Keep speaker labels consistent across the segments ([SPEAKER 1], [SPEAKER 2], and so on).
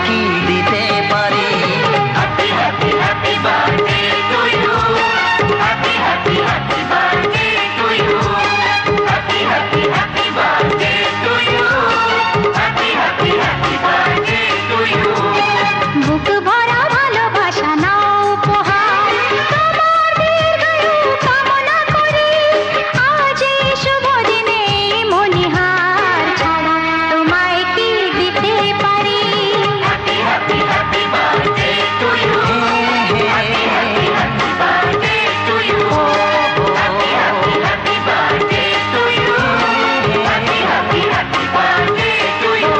[SPEAKER 1] কি দিতে পারি।
[SPEAKER 2] Happy, happy, happy birthday to you. Happy, happy, happy birthday to you. Happy, happy, happy birthday to you. Happy, happy, happy birthday to you.
[SPEAKER 3] বুক ভরা ভালোবাসা নাও উপহার, তোমার দীর্ঘায়ু কামনা করি। আজ এই শুভ দিনে মনিহার ছাড়া তোমায় কি দিতে পারি।
[SPEAKER 2] Happy, happy, happy birthday to you. Happy, happy, happy birthday to you. Happy, happy, happy birthday to you. Happy, happy, happy birthday to you.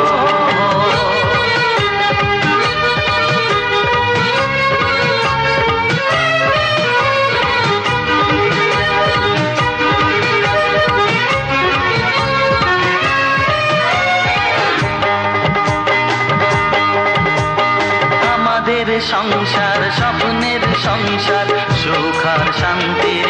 [SPEAKER 1] আমাদের সংসার স্বপ্নের সংসার, সুখ আর শান্তির